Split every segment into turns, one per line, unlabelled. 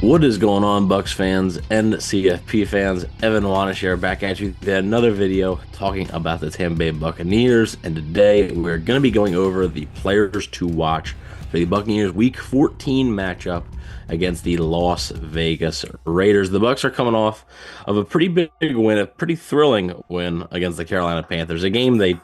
What is going on, Bucs fans and CFP fans? Evan Wanishare back at you with another video talking about the Tampa Bay Buccaneers. And today we're going to be going over the players to watch for the Buccaneers Week 14 matchup against the Las Vegas Raiders. The Bucs are coming off of a pretty big win, a pretty thrilling win against the Carolina Panthers, a game they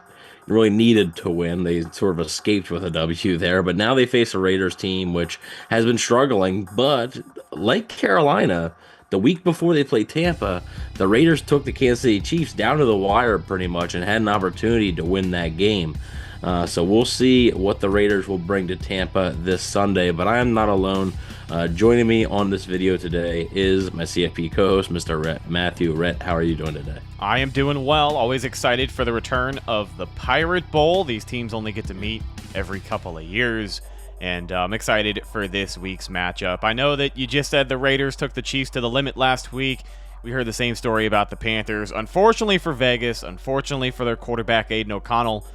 really needed to win. They sort of escaped with a W there, but now they face a Raiders team which has been struggling. But like Carolina, the week before they played Tampa, the Raiders took the Kansas City Chiefs down to the wire pretty much and had an opportunity to win that game. So we'll see what the Raiders will bring to Tampa this Sunday, but I am not alone. Joining me on this video today is my CFP co-host, Mr. Matthew. Rhett, how are you doing today?
I am doing well. Always excited for the return of the Pirate Bowl. These teams only get to meet every couple of years, and I'm excited for this week's matchup. I know that you just said the Raiders took the Chiefs to the limit last week. We heard the same story about the Panthers. Unfortunately for Vegas, unfortunately for their quarterback, Aiden O'Connell,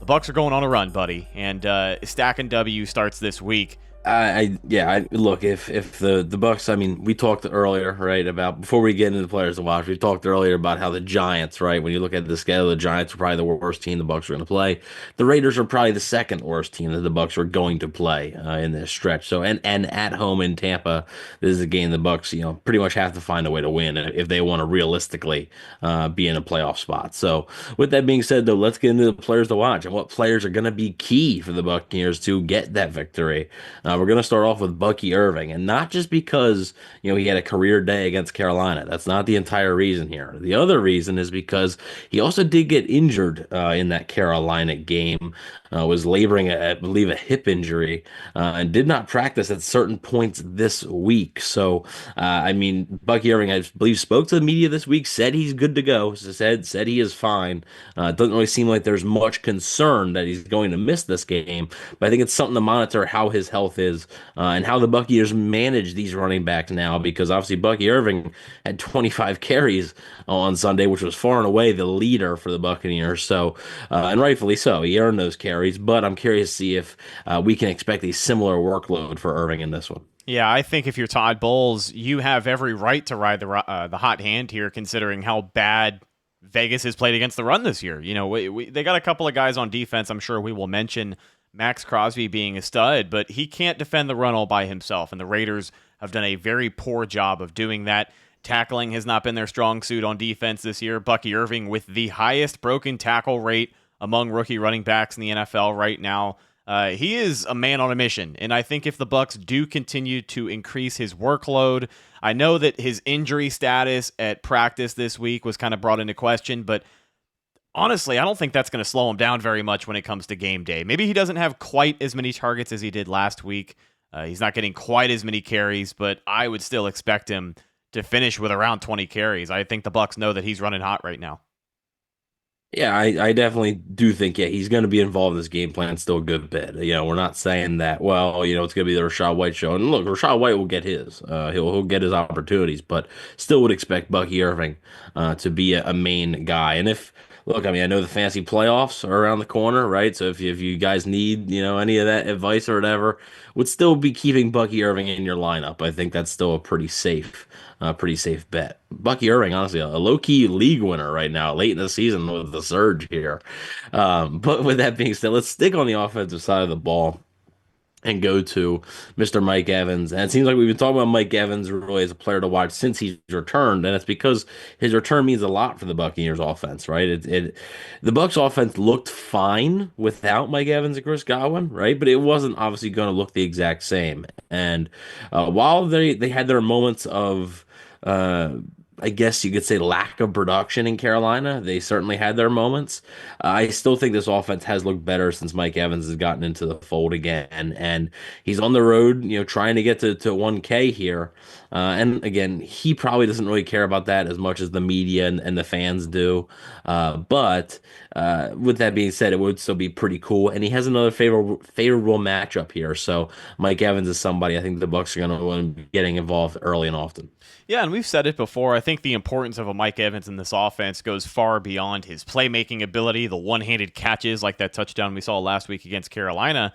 the Bucs are going on a run, buddy, and stacking W starts this week.
Look, if the Bucs, I mean, we talked earlier, right, about before we get into the players to watch, we talked earlier about how the Giants, right, when you look at the scale, the Giants are probably the worst team the Bucs are going to play. The Raiders are probably the second worst team that the Bucs are going to play in this stretch. So, and at home in Tampa, this is a game the Bucs, pretty much have to find a way to win if they want to realistically be in a playoff spot. So, with that being said, though, let's get into the players to watch and what players are going to be key for the Buccaneers to get that victory. We're going to start off with Bucky Irving, and not just because, he had a career day against Carolina. That's not the entire reason here. The other reason is because he also did get injured in that Carolina game, was laboring, I Bleav, a hip injury, and did not practice at certain points this week. So, Bucky Irving, I Bleav, spoke to the media this week, said he's good to go, said he is fine. It doesn't really seem like there's much concern that he's going to miss this game, but I think it's something to monitor how his health is and how the Buccaneers manage these running backs now, because obviously Bucky Irving had 25 carries on Sunday, which was far and away the leader for the Buccaneers. So, and rightfully so, he earned those carries, but I'm curious to see if we can expect a similar workload for Irving in this one.
Yeah, I think if you're Todd Bowles, you have every right to ride the hot hand here, considering how bad Vegas has played against the run this year. They got a couple of guys on defense I'm sure we will mention, Max Crosby being a stud, but he can't defend the run all by himself, and the Raiders have done a very poor job of doing that. Tackling has not been their strong suit on defense this year. Bucky Irving with the highest broken tackle rate among rookie running backs in the NFL right now. He is a man on a mission, and I think if the Bucs do continue to increase his workload, I know that his injury status at practice this week was kind of brought into question, but honestly, I don't think that's going to slow him down very much when it comes to game day. Maybe he doesn't have quite as many targets as he did last week. He's not getting quite as many carries, but I would still expect him to finish with around 20 carries. I think the Bucs know that he's running hot right now.
Yeah, I definitely do think, he's going to be involved in this game plan still a good bit. We're not saying that, it's going to be the Rachaad White show. And look, Rachaad White will get his. He'll get his opportunities, but still would expect Bucky Irving to be a main guy. And look, I know the fantasy playoffs are around the corner, right? So if you guys need, any of that advice or whatever, would still be keeping Bucky Irving in your lineup. I think that's still a pretty safe bet. Bucky Irving, honestly, a low-key league winner right now, late in the season with the surge here. But with that being said, let's stick on the offensive side of the ball and go to Mr. Mike Evans. And it seems like we've been talking about Mike Evans really as a player to watch since he's returned, and it's because his return means a lot for the Buccaneers offense, right? The Bucs offense looked fine without Mike Evans and Chris Godwin, right? But it wasn't obviously going to look the exact same. And while they had their moments of I guess you could say lack of production in Carolina, they certainly had their moments. I still think this offense has looked better since Mike Evans has gotten into the fold again, and he's on the road, trying to get to 1K here. And again, he probably doesn't really care about that as much as the media and the fans do. But with that being said, it would still be pretty cool. And he has another favorable matchup here. So Mike Evans is somebody I think the Bucs are going to want to be getting involved early and often.
Yeah, and we've said it before. I think the importance of a Mike Evans in this offense goes far beyond his playmaking ability, the one-handed catches like that touchdown we saw last week against Carolina.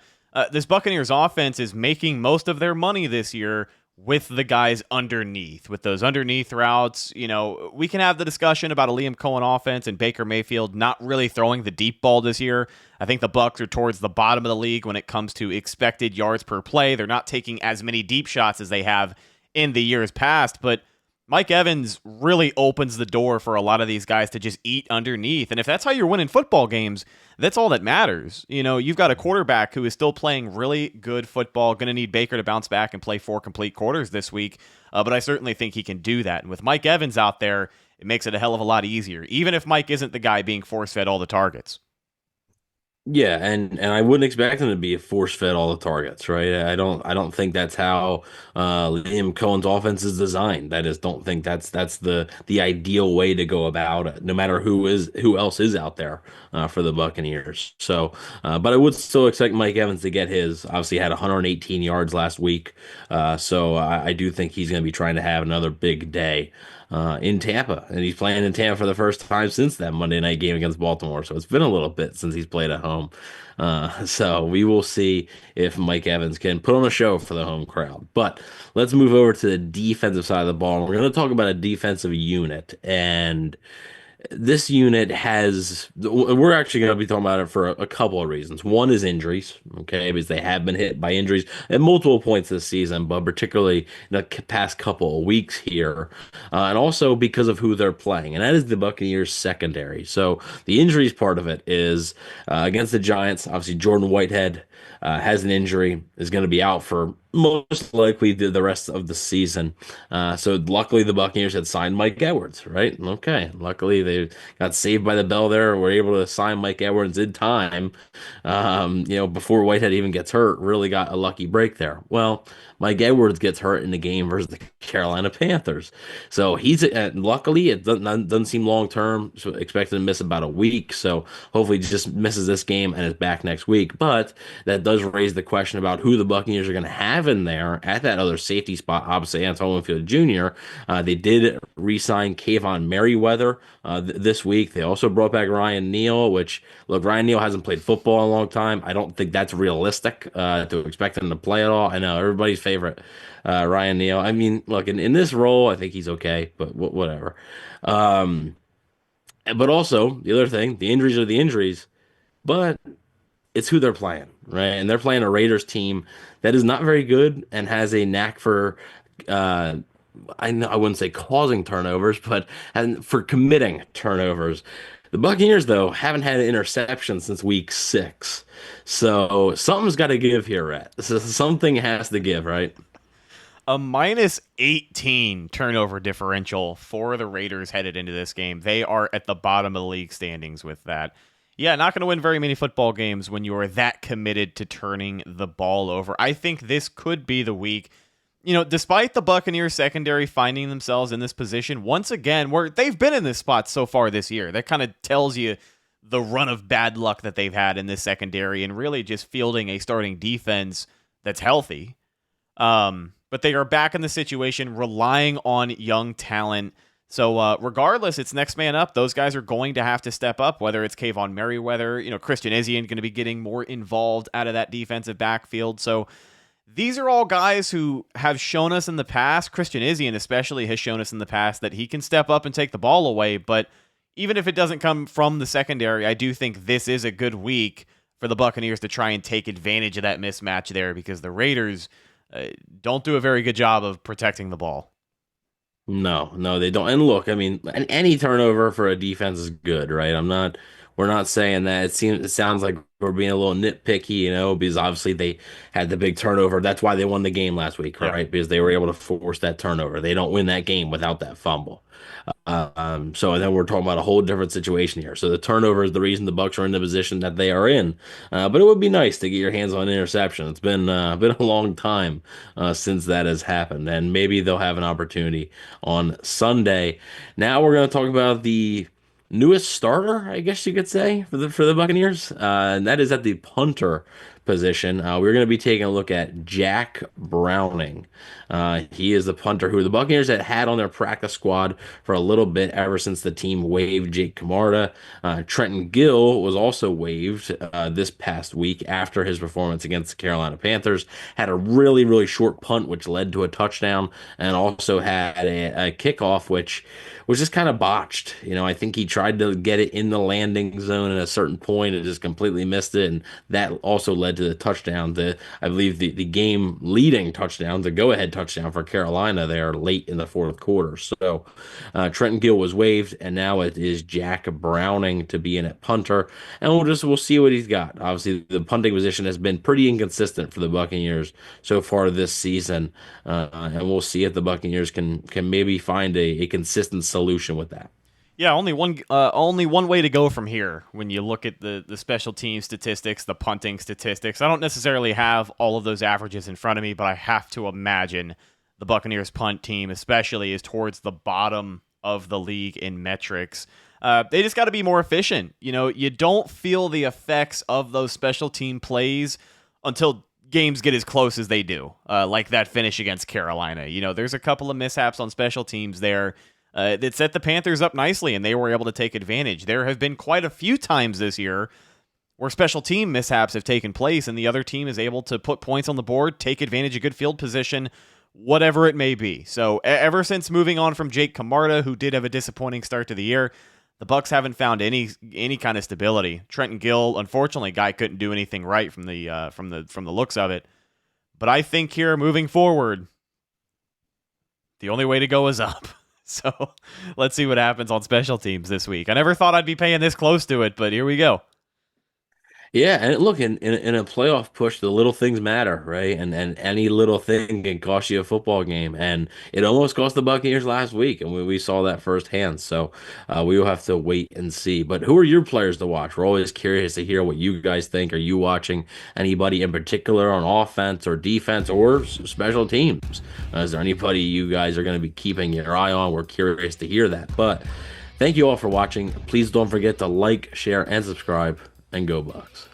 This Buccaneers offense is making most of their money this year with the guys underneath, with those underneath routes. We can have the discussion about a Liam Cohen offense and Baker Mayfield not really throwing the deep ball this year. I think the Bucs are towards the bottom of the league when it comes to expected yards per play. They're not taking as many deep shots as they have in the years past, but Mike Evans really opens the door for a lot of these guys to just eat underneath. And if that's how you're winning football games, that's all that matters. You've got a quarterback who is still playing really good football, going to need Baker to bounce back and play 4 complete quarters this week. But I certainly think he can do that. And with Mike Evans out there, it makes it a hell of a lot easier, even if Mike isn't the guy being force fed all the targets.
Yeah, and I wouldn't expect him to be force fed all the targets, right? I don't think that's how Liam Cohen's offense is designed. I just don't think that's the ideal way to go about it, no matter who else is out there for the Buccaneers. So, but I would still expect Mike Evans to get his. Obviously, had 118 yards last week, so I do think he's going to be trying to have another big day in Tampa, and he's playing in Tampa for the first time since that Monday night game against Baltimore. So it's been a little bit since he's played at home. So we will see if Mike Evans can put on a show for the home crowd. But let's move over to the defensive side of the ball. We're going to talk about a defensive unit, and this unit we're actually going to be talking about it for a couple of reasons. One is injuries, okay, because they have been hit by injuries at multiple points this season, but particularly in the past couple of weeks here, and also because of who they're playing, and that is the Buccaneers secondary. So the injuries part of it is against the Giants. Obviously, Jordan Whitehead has an injury, is going to be out for most likely the rest of the season. So luckily the Buccaneers had signed Mike Edwards, right? Okay. Luckily they got saved by the bell there. Were able to sign Mike Edwards in time. Before Whitehead even gets hurt, really got a lucky break there. Well, Mike Edwards gets hurt in the game versus the Carolina Panthers. So he's luckily it doesn't seem long term. So expected to miss about a week. So hopefully he just misses this game and is back next week. But that does raise the question about who the Buccaneers are going to have in there at that other safety spot. Obviously, Antoine Winfield Jr. They did re-sign Kayvon Merriweather this week. They also brought back Ryan Neal, which, look, Ryan Neal hasn't played football in a long time. I don't think that's realistic to expect him to play at all. I know everybody's favorite, Ryan Neal. I mean, look, in this role, I think he's okay, but whatever. But also, the other thing, the injuries are the injuries, but it's who they're playing, right? And they're playing a Raiders team that is not very good and has a knack for, uh, I wouldn't say causing turnovers, but and for committing turnovers. The Buccaneers, though, haven't had an interception since week 6. So something's got to give here, Rhett. So something has to give, right?
A minus 18 turnover differential for the Raiders headed into this game. They are at the bottom of the league standings with that. Yeah, not going to win very many football games when you are that committed to turning the ball over. I think this could be the week. Despite the Buccaneers secondary finding themselves in this position once again, where they've been in this spot so far this year, that kind of tells you the run of bad luck that they've had in this secondary and really just fielding a starting defense that's healthy. But they are back in the situation, relying on young talent. So regardless, it's next man up. Those guys are going to have to step up, whether it's Kayvon Merriweather, Christian Izien going to be getting more involved out of that defensive backfield. So these are all guys who have shown us in the past, Christian Izien especially has shown us in the past that he can step up and take the ball away. But even if it doesn't come from the secondary, I do think this is a good week for the Buccaneers to try and take advantage of that mismatch there because the Raiders don't do a very good job of protecting the ball.
No, they don't. And look, I mean, any turnover for a defense is good, right? We're not saying that. It sounds like we're being a little nitpicky, because obviously they had the big turnover. That's why they won the game last week,
Yeah.
right? Because they were able to force that turnover. They don't win that game without that fumble. So then we're talking about a whole different situation here. So the turnover is the reason the Bucs are in the position that they are in. But it would be nice to get your hands on an interception. It's been a long time since that has happened, and maybe they'll have an opportunity on Sunday. Now we're going to talk about the newest starter, I guess you could say, for the Buccaneers, and that is at the punter position. We're going to be taking a look at Jack Browning. He is the punter who the Buccaneers had on their practice squad for a little bit ever since the team waived Jake Camarda. Trenton Gill was also waived this past week after his performance against the Carolina Panthers. Had a really, really short punt, which led to a touchdown, and also had a kickoff, which was just kind of botched. I think he tried to get it in the landing zone at a certain point and just completely missed it. And that also led to the touchdown, I Bleav the game leading touchdown, the go ahead touchdown for Carolina there late in the fourth quarter. So Trenton Gill was waived, and now it is Jack Browning to be in at punter. And we'll see what he's got. Obviously, the punting position has been pretty inconsistent for the Buccaneers so far this season. And we'll see if the Buccaneers can maybe find a consistent solution with that.
Yeah, only one way to go from here when you look at the special team statistics, the punting statistics. I don't necessarily have all of those averages in front of me, but I have to imagine the Buccaneers punt team especially is towards the bottom of the league in metrics. They just got to be more efficient. You don't feel the effects of those special team plays until games get as close as they do, like that finish against Carolina. There's a couple of mishaps on special teams there that set the Panthers up nicely, and they were able to take advantage. There have been quite a few times this year where special team mishaps have taken place, and the other team is able to put points on the board, take advantage of good field position, whatever it may be. So ever since moving on from Jake Camarda, who did have a disappointing start to the year, the Bucs haven't found any kind of stability. Trenton Gill, unfortunately, guy couldn't do anything right from the looks of it. But I think here moving forward, the only way to go is up. So let's see what happens on special teams this week. I never thought I'd be paying this close to it, but here we go.
Yeah, and look, in a playoff push, the little things matter, right? And any little thing can cost you a football game, and it almost cost the Buccaneers last week, and we saw that firsthand. So we will have to wait and see. But who are your players to watch? We're always curious to hear what you guys think. Are you watching anybody in particular on offense or defense or special teams? Is there anybody you guys are going to be keeping your eye on? We're curious to hear that. But thank you all for watching. Please don't forget to like, share, and subscribe. And go Bucs.